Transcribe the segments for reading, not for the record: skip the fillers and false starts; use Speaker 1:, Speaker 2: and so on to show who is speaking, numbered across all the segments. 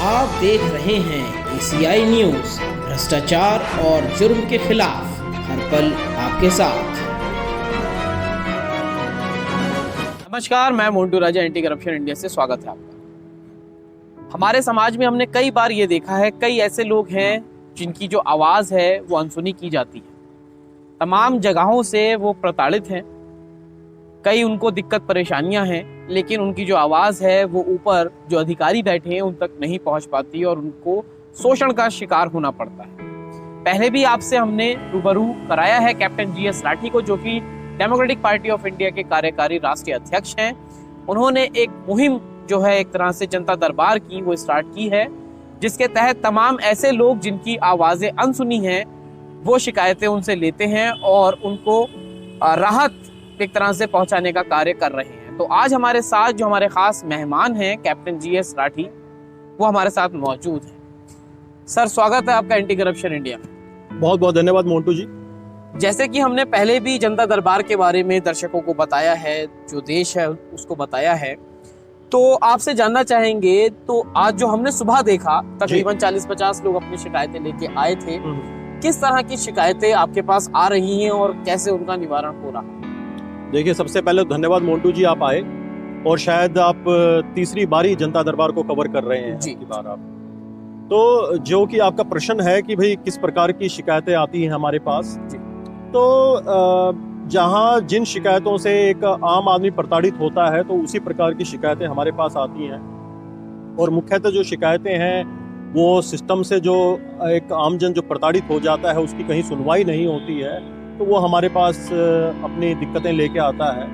Speaker 1: आप देख रहे हैं ACI न्यूज़, भ्रष्टाचार और जुर्म के खिलाफ हर पल आपके साथ।
Speaker 2: नमस्कार, मैं मोन्टू राजा, एंटी करप्शन इंडिया से स्वागत है आपका। हमारे समाज में हमने कई बार ये देखा है, कई ऐसे लोग हैं जिनकी जो आवाज़ है वो अनसुनी की जाती है। तमाम जगहों से वो प्रताड़ित हैं, कई उनको दिक्कत परेशानियां हैं, लेकिन उनकी जो आवाज़ है वो ऊपर जो अधिकारी बैठे हैं उन तक नहीं पहुंच पाती और उनको शोषण का शिकार होना पड़ता है। पहले भी आपसे हमने रूबरू कराया है कैप्टन GS राठी को, जो कि डेमोक्रेटिक पार्टी ऑफ इंडिया के कार्यकारी राष्ट्रीय अध्यक्ष हैं। उन्होंने एक मुहिम जो है एक तरह से जनता दरबार की वो स्टार्ट की है, जिसके तहत तमाम ऐसे लोग जिनकी आवाज़ें अनसुनी हैं वो शिकायतें उनसे लेते हैं और उनको राहत एक तरह से पहुंचाने का कार्य कर रहे हैं। तो आज हमारे साथ जो हमारे खास मेहमान हैं कैप्टन GS राठी, वो हमारे साथ मौजूद हैं। सर, स्वागत है आपका एंटी करप्शन इंडिया में।
Speaker 3: बहुत बहुत धन्यवाद मोन्टू जी।
Speaker 2: जैसे कि हमने पहले भी जनता दरबार के बारे में दर्शकों को बताया है, जो देश है उसको बताया है, तो आपसे जानना चाहेंगे, तो आज जो हमने सुबह देखा तकरीबन 40-50 लोग अपनी शिकायतें लेके आए थे, किस तरह की शिकायतें आपके पास आ रही हैं और कैसे उनका निवारण हो रहा है?
Speaker 3: देखिए, सबसे पहले धन्यवाद मोन्टू जी, आप आए और शायद आप तीसरी बारी जनता दरबार को कवर कर रहे हैं
Speaker 2: जी।
Speaker 3: की बार आप। तो जो कि आपका प्रश्न है कि भाई किस प्रकार की शिकायतें आती हैं हमारे पास, तो जहां जिन शिकायतों से एक आम आदमी प्रताड़ित होता है तो उसी प्रकार की शिकायतें हमारे पास आती हैं। और मुख्यतः जो शिकायतें हैं वो सिस्टम से जो एक आमजन जो प्रताड़ित हो जाता है उसकी कहीं सुनवाई नहीं होती है, तो वो हमारे पास अपनी दिक्कतें लेके आता है।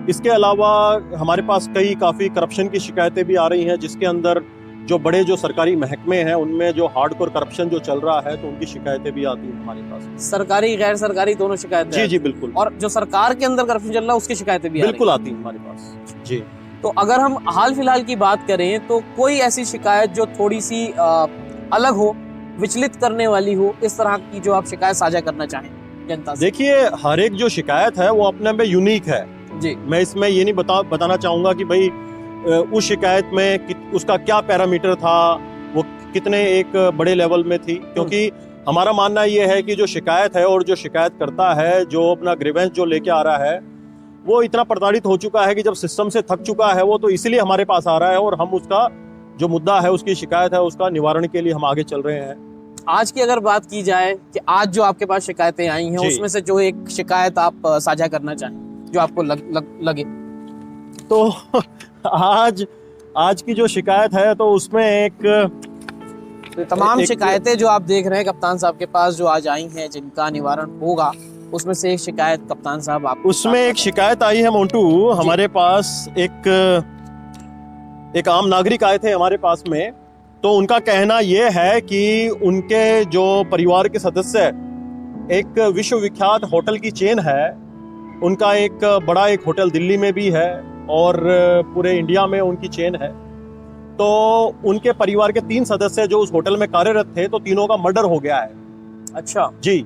Speaker 3: इसके अलावा हमारे पास काफ़ी करप्शन की शिकायतें भी आ रही हैं, जिसके अंदर जो बड़े जो सरकारी महकमे हैं उनमें जो हार्डकोर करप्शन जो चल रहा है तो उनकी शिकायतें भी आती हैं हमारे पास।
Speaker 2: सरकारी गैर सरकारी दोनों शिकायतें?
Speaker 3: जी जी बिल्कुल।
Speaker 2: और जो सरकार के अंदर करप्शन चल रहा है उसकी शिकायतें भी
Speaker 3: बिल्कुल आती हैं हमारे पास जी।
Speaker 2: तो अगर हम हाल फिलहाल की बात करें तो कोई ऐसी शिकायत जो थोड़ी सी अलग हो, विचलित करने वाली हो, इस तरह की जो आप शिकायत साझा करना चाहें जनता से?
Speaker 3: देखिए, हर एक जो शिकायत है वो अपने में यूनिक है
Speaker 2: जी।
Speaker 3: मैं इसमें ये नहीं बताना चाहूंगा कि भाई उस शिकायत में उसका क्या पैरामीटर था, वो कितने एक बड़े लेवल में थी, क्योंकि हमारा मानना ये है कि जो शिकायत है और जो शिकायत करता है, जो अपना ग्रीवेंस जो लेके आ रहा है, वो इतना प्रताड़ित हो चुका है कि जब सिस्टम से थक चुका है वो, तो इसलिए हमारे पास आ रहा है और हम उसका जो मुद्दा है, उसकी शिकायत है, उसका निवारण के लिए हम आगे चल रहे हैं।
Speaker 2: आज की अगर बात की जाए कि आज जो आपके पास शिकायतें आई हैं उसमें से जो एक शिकायत आप साझा करना चाहें जो आपको लगे,
Speaker 3: तो आज की जो शिकायत है तो उसमें
Speaker 2: तमाम शिकायतें जो आप देख रहे हैं कप्तान साहब के पास जो आज आई हैं जिनका निवारण होगा, उसमें से एक शिकायत कप्तान साहब आप
Speaker 3: उसमें एक शिकायत आई है मोन्टू, हमारे पास एक आम नागरिक आए थे हमारे पास में। तो उनका कहना यह है कि उनके जो परिवार के सदस्य, एक विश्वविख्यात होटल की चेन है, उनका एक बड़ा एक होटल दिल्ली में भी है और पूरे इंडिया में उनकी चेन है। तो उनके परिवार के 3 सदस्य जो उस होटल में कार्यरत थे, तो तीनों का मर्डर हो गया है।
Speaker 2: अच्छा
Speaker 3: जी।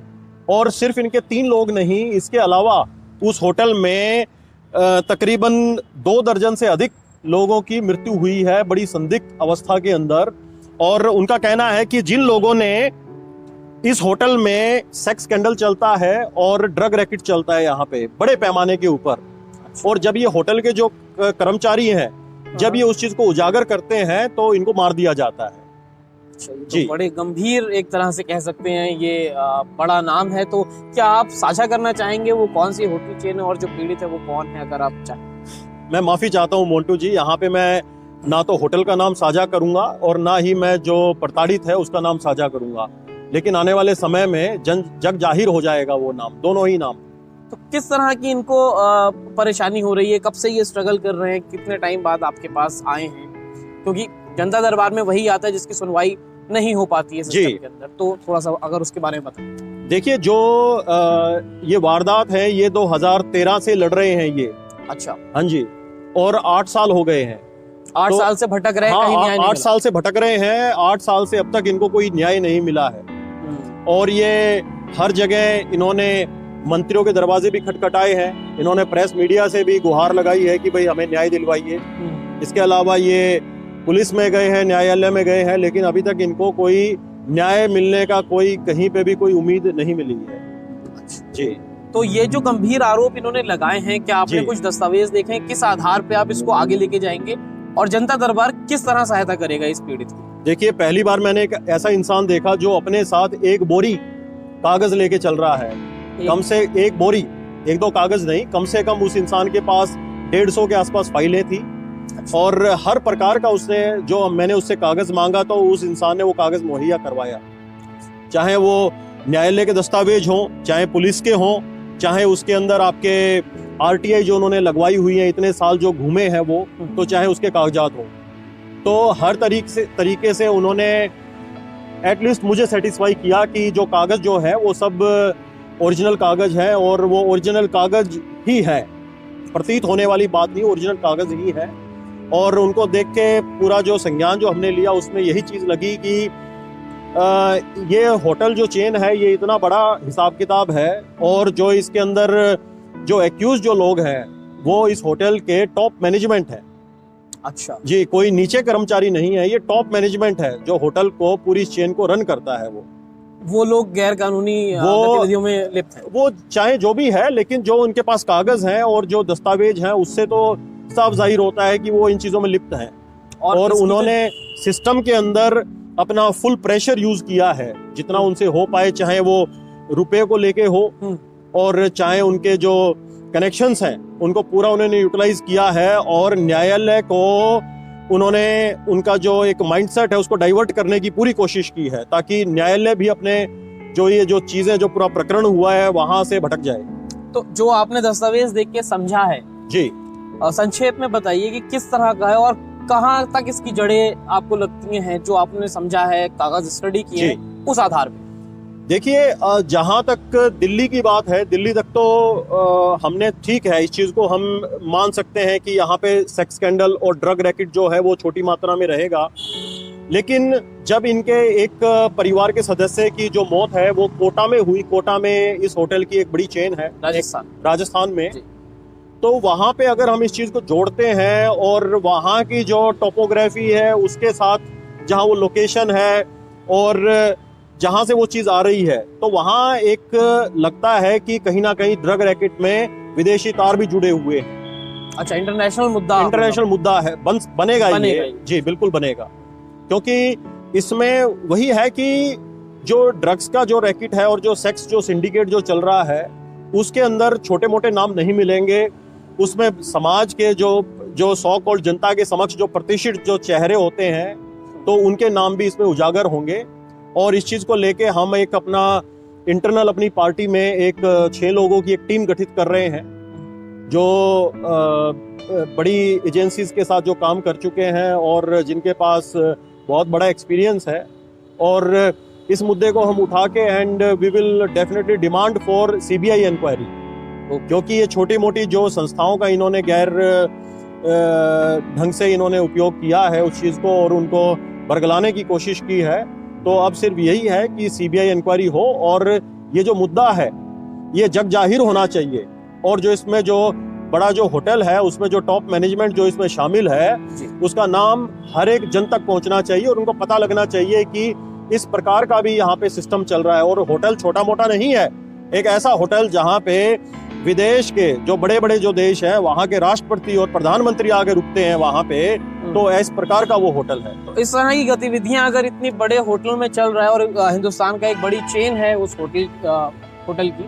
Speaker 3: और सिर्फ इनके 3 लोग नहीं, इसके अलावा उस होटल में तकरीबन 2 दर्जन से अधिक लोगों की मृत्यु हुई है बड़ी संदिग्ध अवस्था के अंदर। और उनका कहना है कि जिन लोगों ने इस होटल में सेक्स स्कैंडल चलता है और ड्रग रैकेट चलता है यहाँ पे बड़े पैमाने के ऊपर, और जब ये होटल के जो कर्मचारी हैं, जब ये उस चीज को उजागर करते हैं तो इनको मार दिया जाता है।
Speaker 2: तो बड़े गंभीर एक तरह से कह सकते हैं, ये बड़ा नाम है। तो क्या आप साझा करना चाहेंगे वो कौन सी होटल चेन है और जो पीड़ित है वो कौन है, अगर आप चाहें?
Speaker 3: मैं माफी चाहता हूँ मोन्टू जी, यहाँ पे मैं ना तो होटल का नाम साझा करूंगा और ना ही मैं जो प्रताड़ित है उसका नाम साझा करूंगा, लेकिन आने वाले समय में जग जाहिर हो जाएगा वो नाम, दोनों ही नाम।
Speaker 2: तो किस तरह की इनको परेशानी हो रही है, कब से ये स्ट्रगल कर रहे हैं, कितने टाइम बाद आपके पास आए हैं? क्योंकि जनता दरबार में वही आता है जिसकी सुनवाई नहीं हो पाती है सिस्टम के अंदर, तो थोड़ा सा अगर उसके बारे में बताएं।
Speaker 3: देखिए, जो ये वारदात है ये 2013 से लड़ रहे हैं ये।
Speaker 2: अच्छा।
Speaker 3: हाँ जी। और 8 साल हो गए हैं।
Speaker 2: 8 साल से भटक रहे हैं, कहीं न्याय नहीं
Speaker 3: 8 साल से भटक रहे हैं। 8 साल से अब तक इनको कोई न्याय नहीं मिला है। और ये हर जगह इन्होंने मंत्रियों के दरवाजे भी खटखटाए हैं, इन्होंने प्रेस मीडिया से भी गुहार लगाई है कि भाई हमें न्याय दिलवाइए। इसके अलावा ये पुलिस में गए हैं, न्यायालय में गए हैं, लेकिन अभी तक इनको कोई न्याय मिलने का कोई कहीं पे भी कोई उम्मीद नहीं मिली है। जी।
Speaker 2: तो ये जो गंभीर आरोप इन्होंने लगाए हैं, क्या आपने
Speaker 3: जी।
Speaker 2: कुछ दस्तावेज देखे हैं? किस आधार पे आप इसको आगे लेके जाएंगे और जनता दरबार किस तरह सहायता करेगा इस पीड़ित की?
Speaker 3: देखिए, पहली बार मैंने एक ऐसा इंसान देखा जो अपने साथ एक बोरी कागज लेके चल रहा है। कम से एक बोरी, एक दो कागज नहीं, कम से कम उस इंसान के पास 150 के आसपास फाइलें थी और हर प्रकार का उसने जो मैंने उससे कागज मांगा तो उस इंसान ने वो कागज मुहैया करवाया। चाहे वो न्यायालय के दस्तावेज हों, चाहे पुलिस के हों, चाहे उसके अंदर आपके आरटीआई जो उन्होंने लगवाई हुई है, इतने साल जो घूमे हैं वो, तो चाहे उसके कागजात हों, तो हर तरीके से उन्होंने एटलीस्ट मुझे सेटिस्फाई किया कि जो कागज जो है वो सब ओरिजिनल कागज है और वो ओरिजिनल कागज ही है, प्रतीत होने वाली बात नहीं, ओरिजिनल कागज ही है। और उनको देख के पूरा जो संज्ञान जो हमने लिया उसमें यही चीज लगी कि ये होटल जो चेन है ये इतना बड़ा हिसाब किताब है और जो इसके अंदर जो एक्यूज जो लोग हैं वो इस होटल के टॉप मैनेजमेंट है।
Speaker 2: अच्छा
Speaker 3: जी, कोई नीचे कर्मचारी नहीं है, ये टॉप मैनेजमेंट है जो होटल को पूरी चेन को रन करता है।
Speaker 2: वो लोग गैर कानूनी गतिविधियों में लिप्त हैं।
Speaker 3: वो चाहे जो भी है, लेकिन जो उनके पास कागज हैं और जो दस्तावेज हैं उससे तो साफ जाहिर होता है कि वो इन चीजों में लिप्त हैं। और उन्होंने सिस्टम के अंदर अपना फुल प्रेशर यूज किया है जितना उनसे हो पाए, चाहे वो रुपए को लेके हो और चाहे उनके जो कनेक्शंस हैं उनको पूरा उन्होंने यूटिलाइज किया है। और न्यायालय को उन्होंने उनका जो एक माइंडसेट है उसको डाइवर्ट करने की पूरी कोशिश की है ताकि न्यायालय भी अपने जो चीजें जो पूरा प्रकरण हुआ है वहां से भटक जाए।
Speaker 2: तो जो आपने दस्तावेज देख के समझा है
Speaker 3: जी,
Speaker 2: संक्षेप में बताइए कि किस तरह का है और कहाँ तक इसकी जड़ें आपको लगती हैं, जो आपने समझा है, कागज स्टडी किए हैं, उस आधार पे।
Speaker 3: देखिए, जहां तक दिल्ली की बात है, दिल्ली तक तो हमने ठीक है, इस चीज को हम मान सकते हैं कि यहाँ पे सेक्स स्कैंडल और ड्रग रैकेट जो है वो छोटी मात्रा में रहेगा। लेकिन जब इनके एक परिवार के सदस्य की जो मौत है वो कोटा में हुई, कोटा में इस होटल की एक बड़ी चेन है राजस्थान में, तो वहां पे अगर हम इस चीज को जोड़ते हैं और वहां की जो टोपोग्राफी है उसके साथ जहां वो लोकेशन है और जहां से वो चीज आ रही है, तो वहां एक लगता है कि कहीं ना कहीं ड्रग रैकेट में विदेशी तार भी जुड़े हुए हैं।
Speaker 2: अच्छा, इंटरनेशनल मुद्दा
Speaker 3: है, बनेगा ये। जी बिल्कुल बनेगा, क्योंकि इसमें वही है कि जो ड्रग्स का जो रैकेट है और जो सेक्स जो सिंडिकेट जो चल रहा है उसके अंदर छोटे मोटे नाम नहीं मिलेंगे। उसमें समाज के जो सौ करोड़ जनता के समक्ष जो प्रतिष्ठित जो चेहरे होते हैं तो उनके नाम भी इसमें उजागर होंगे। और इस चीज को लेके हम एक अपना इंटरनल अपनी पार्टी में एक 6 लोगों की एक टीम गठित कर रहे हैं जो बड़ी एजेंसीज के साथ जो काम कर चुके हैं और जिनके पास बहुत बड़ा एक्सपीरियंस है। और इस मुद्दे को हम उठा के and we will definitely demand for CBI inquiry, क्योंकि ये छोटी मोटी जो संस्थाओं का इन्होंने गैर ढंग से इन्होंने उपयोग किया है उस चीज को और उनको बरगलाने की कोशिश की है। तो अब सिर्फ यही है कि सीबीआई इंक्वायरी हो और ये जो मुद्दा है ये जग जाहिर होना चाहिए। और जो इसमें जो बड़ा जो होटल है उसमें जो टॉप मैनेजमेंट जो इसमें शामिल है उसका नाम हर एक जन तक पहुंचना चाहिए और उनको पता लगना चाहिए कि इस प्रकार का भी यहाँ पे सिस्टम चल रहा है। और होटल छोटा मोटा नहीं है, एक ऐसा होटल जहाँ पे विदेश के जो बड़े बड़े जो देश है वहाँ के राष्ट्रपति और प्रधानमंत्री आके रुकते हैं वहाँ पे, तो इस प्रकार का वो होटल है।
Speaker 2: तो इस तरह की गतिविधियां अगर इतनी बड़े होटल में चल रहा है और हिंदुस्तान का एक बड़ी चेन है उस होटल की,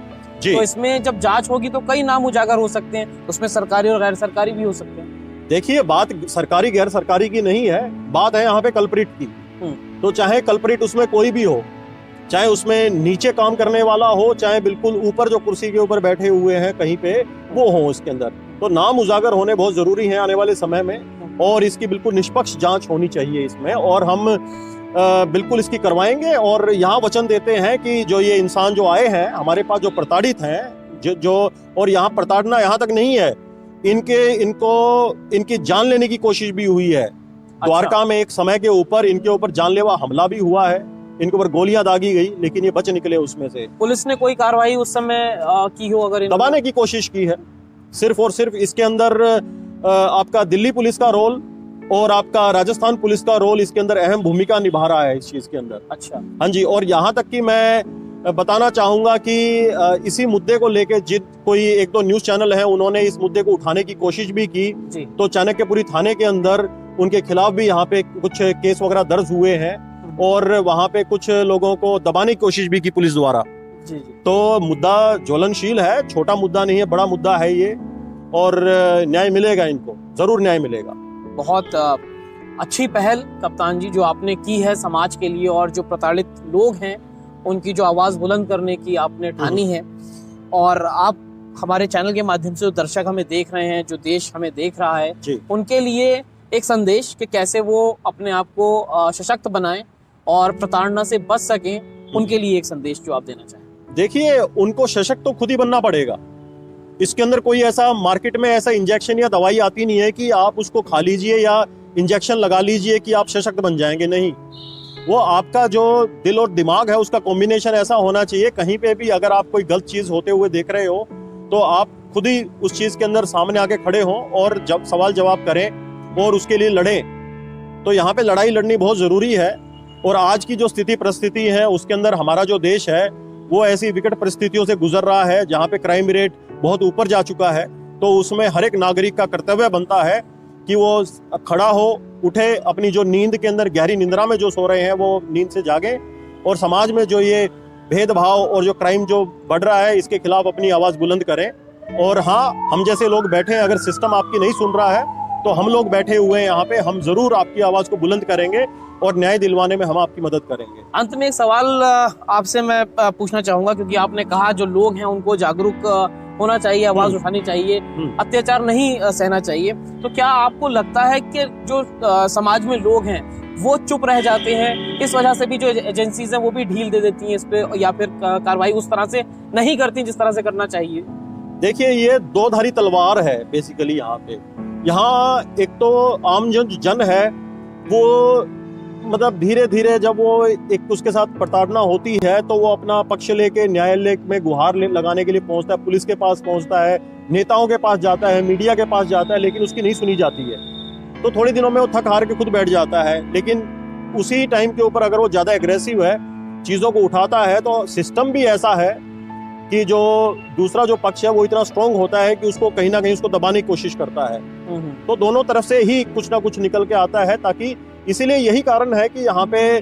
Speaker 2: तो इसमें जब जांच होगी तो कई नाम उजागर हो सकते हैं, उसमें सरकारी और गैर सरकारी भी हो सकते हैं।
Speaker 3: देखिए, बात सरकारी गैर सरकारी की नहीं है, बात है यहाँ पे कल्प्रिट की। तो चाहे कल्प्रिट उसमें कोई भी हो, चाहे उसमें नीचे काम करने वाला हो, चाहे बिल्कुल ऊपर जो कुर्सी के ऊपर बैठे हुए हैं कहीं पे वो हो इसके अंदर, तो नाम उजागर होने बहुत जरूरी है आने वाले समय में। और इसकी बिल्कुल निष्पक्ष जांच होनी चाहिए इसमें, और हम बिल्कुल इसकी करवाएंगे। और यहाँ वचन देते हैं कि जो ये इंसान जो आए हैं हमारे पास जो प्रताड़ित हैं जो और यहाँ प्रताड़ना यहाँ तक नहीं है, इनकी जान लेने की कोशिश भी हुई है। द्वारका में एक समय के ऊपर इनके ऊपर जानलेवा हमला भी हुआ है, इनके ऊपर गोलियां दागी गई, लेकिन ये बच निकले उसमें से।
Speaker 2: पुलिस ने कोई कार्रवाई उस समय की हो? अगर
Speaker 3: दबाने की कोशिश की है सिर्फ और सिर्फ। इसके अंदर आपका दिल्ली पुलिस का रोल और आपका राजस्थान पुलिस का रोल इसके अंदर अहम भूमिका निभा रहा है इस चीज के अंदर।
Speaker 2: अच्छा।
Speaker 3: हाँ जी, और यहाँ तक कि मैं बताना चाहूंगा कि इसी मुद्दे को लेके कोई एक दो न्यूज चैनल हैं, उन्होंने इस मुद्दे को उठाने की कोशिश भी की
Speaker 2: जी।
Speaker 3: तो चाणक्यपुरी थाने के अंदर उनके खिलाफ भी यहाँ पे कुछ केस वगैरह दर्ज हुए हैं और वहाँ पे कुछ लोगों को दबाने की कोशिश भी की पुलिस द्वारा।
Speaker 2: जी जी।
Speaker 3: तो मुद्दा ज्वलनशील है, छोटा मुद्दा नहीं है, बड़ा मुद्दा है ये, और न्याय मिलेगा, इनको जरूर न्याय मिलेगा।
Speaker 2: बहुत अच्छी पहल कप्तान जी जो आपने की है समाज के लिए, और जो प्रताड़ित लोग हैं उनकी जो आवाज बुलंद करने की आपने ठानी है। और आप हमारे चैनल के माध्यम से जो दर्शक हमें देख रहे हैं, जो देश हमें देख रहा है, उनके लिए एक संदेश कि कैसे वो अपने आप को सशक्त बनाएं और प्रताड़ना से बच सकें, उनके लिए एक संदेश जो आप देना चाहें।
Speaker 3: देखिए, उनको सशक्त तो खुद ही बनना पड़ेगा। इसके अंदर कोई ऐसा मार्केट में ऐसा इंजेक्शन या दवाई आती नहीं है कि आप उसको खा लीजिए या इंजेक्शन लगा लीजिए कि आप सशक्त बन जाएंगे। नहीं, वो आपका जो दिल और दिमाग है उसका कॉम्बिनेशन ऐसा होना चाहिए। कहीं पे भी अगर आप कोई गलत चीज होते हुए देख रहे हो तो आप खुद ही उस चीज के अंदर सामने आके खड़े हो और जब सवाल जवाब करें और उसके लिए लड़ें। तो यहाँ पे लड़ाई लड़नी बहुत जरूरी है। और आज की जो स्थिति परिस्थिति है उसके अंदर हमारा जो देश है वो ऐसी विकट परिस्थितियों से गुजर रहा है जहाँ पे क्राइम रेट बहुत ऊपर जा चुका है। तो उसमें हर एक नागरिक का कर्तव्य बनता है कि वो खड़ा हो, उठे, अपनी जो नींद के अंदर गहरी निंद्रा में जो सो रहे हैं वो नींद से जागे, और समाज में जो ये भेदभाव और जो क्राइम जो बढ़ रहा है इसके खिलाफ अपनी आवाज बुलंद करें। और हाँ, हम जैसे लोग बैठे हैं, अगर सिस्टम आपकी नहीं सुन रहा है तो हम लोग बैठे हुए हैं यहाँ पे, हम जरूर आपकी आवाज को बुलंद करेंगे और न्याय दिलवाने में हम आपकी मदद करेंगे।
Speaker 2: अंत में एक सवाल आपसे मैं पूछना चाहूंगा, क्योंकि आपने कहा जो लोग हैं उनको जागरूक होना चाहिए, आवाज उठानी चाहिए, अत्याचार नहीं सहना चाहिए। तो क्या आपको लगता है कि जो समाज में लोग हैं वो चुप रह जाते हैं, इस वजह से भी जो एजेंसीज हैं वो भी ढील दे देती हैं इस पे, या फिर कार्रवाई उस तरह से नहीं करती जिस तरह से करना चाहिए?
Speaker 3: देखिए, ये दो धारी तलवार है बेसिकली यहाँ पे। यहाँ एक तो आम जन है वो मतलब धीरे धीरे जब वो एक उसके साथ प्रताड़ना होती है तो वो अपना पक्ष लेके न्यायालय में गुहार लगाने के लिए पहुंचता है, पुलिस के पास पहुंचता है, नेताओं के पास जाता है, मीडिया के पास जाता है, लेकिन उसकी नहीं सुनी जाती है। तो थोड़े दिनों में वो थक हार के खुद बैठ जाता है। लेकिन उसी टाइम के ऊपर अगर वो ज्यादा एग्रेसिव है, चीजों को उठाता है, तो सिस्टम भी ऐसा है कि जो दूसरा जो पक्ष है वो इतना स्ट्रांग होता है कि उसको कहीं ना कहीं उसको दबाने की कोशिश करता है। तो दोनों तरफ से ही कुछ ना कुछ निकल के आता है। ताकि इसीलिए यही कारण है कि यहाँ पे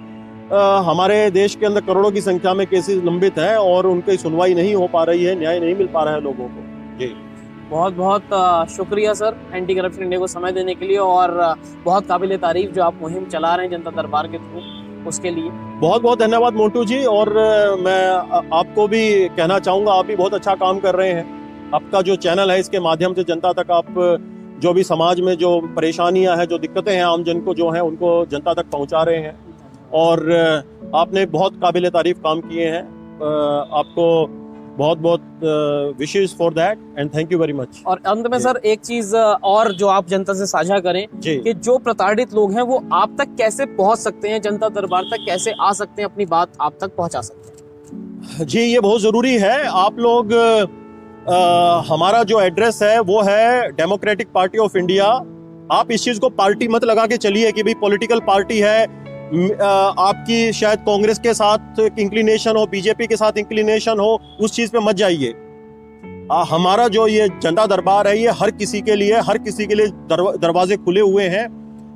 Speaker 3: हमारे देश के अंदर करोड़ों की संख्या में केसेस लंबित हैं और उनकी सुनवाई नहीं हो पा रही है, न्याय नहीं मिल पा रहा है लोगों को। जी,
Speaker 2: बहुत बहुत शुक्रिया सर एंटी करप्शन इंडिया को समय देने के लिए, और बहुत काबिल तारीफ जो आप मुहिम चला रहे हैं जनता दरबार के थ्रू, उसके लिए
Speaker 3: बहुत बहुत धन्यवाद मोंटू जी। और मैं आपको भी कहना चाहूंगा, आप भी बहुत अच्छा काम कर रहे हैं। आपका जो चैनल है इसके माध्यम से जनता तक आप जो भी समाज में जो परेशानियां हैं, जो दिक्कतें हैं आम जन को जो हैं, उनको जनता तक पहुंचा रहे हैं। और आपने बहुत काबिल तारीफ काम किए हैं। आपको बहुत बहुत wishes for that and thank you very much.
Speaker 2: और अंत में सर एक चीज और जो आप जनता से साझा करें कि जो प्रताड़ित लोग हैं वो आप तक कैसे पहुंच सकते हैं, जनता दरबार तक कैसे आ सकते हैं, अपनी बात आप तक पहुंचा सकते हैं?
Speaker 3: जी, ये बहुत जरूरी है। आप लोग हमारा जो एड्रेस है वो है डेमोक्रेटिक पार्टी ऑफ इंडिया। आप इस चीज को पार्टी मत लगा के चलिए कि भाई पॉलिटिकल पार्टी है, आपकी शायद कांग्रेस के साथ इंक्लिनेशन हो, बीजेपी के साथ इंक्लिनेशन हो, उस चीज पे मत जाइए। हमारा जो ये जनता दरबार है ये हर किसी के लिए दरवाजे खुले हुए हैं।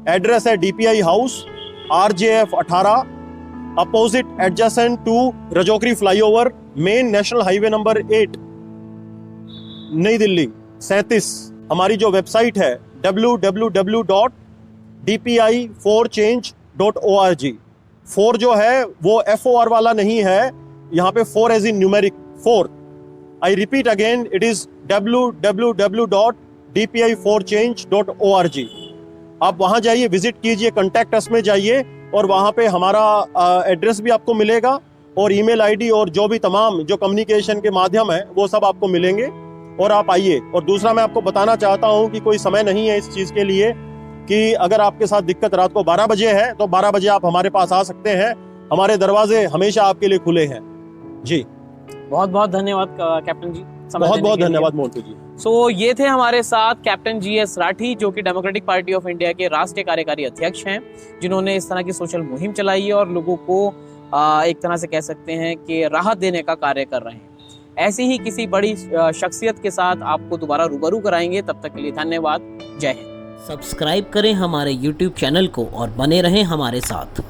Speaker 3: एड्रेस है DPI house, RJF 18, opposite adjacent to Rajokri flyover, main national highway number 8, Nai Delhi 37। हमारी जो वेबसाइट है www.dpi4change.org। 4 जो है वो FOR वाला नहीं है, यहाँ पे 4 as in numeric 4। I repeat again, it is www.dpi4change.org। आप वहां जाइए, विजिट कीजिए, कॉन्टैक्ट अस में जाइए और वहां पे हमारा एड्रेस भी आपको मिलेगा और ईमेल आईडी और जो भी तमाम जो कम्युनिकेशन के माध्यम है वो सब आपको मिलेंगे और आप आइए। और दूसरा मैं आपको बताना चाहता हूं कि कोई समय नहीं है इस चीज के लिए कि अगर आपके साथ दिक्कत रात को 12 बजे है तो 12 बजे आप हमारे पास आ सकते हैं। हमारे दरवाजे हमेशा आपके लिए खुले हैं। जी,
Speaker 2: बहुत बहुत धन्यवाद कैप्टन जी। समय
Speaker 3: बहुत
Speaker 2: देने
Speaker 3: बहुत
Speaker 2: के लिए।
Speaker 3: धन्यवाद मोन्टू जी।
Speaker 2: सो ये थे हमारे साथ कैप्टन GS राठी, जो कि डेमोक्रेटिक पार्टी ऑफ इंडिया के राष्ट्रीय कार्यकारी अध्यक्ष हैं, जिन्होंने इस तरह की सोशल मुहिम चलाई है और लोगों को एक तरह से कह सकते हैं कि राहत देने का कार्य कर रहे हैं। ऐसी ही किसी बड़ी शख्सियत के साथ आपको दोबारा रूबरू कराएंगे। तब तक के लिए धन्यवाद। जय हिंद।
Speaker 1: सब्सक्राइब करें हमारे YouTube चैनल को और बने रहें हमारे साथ।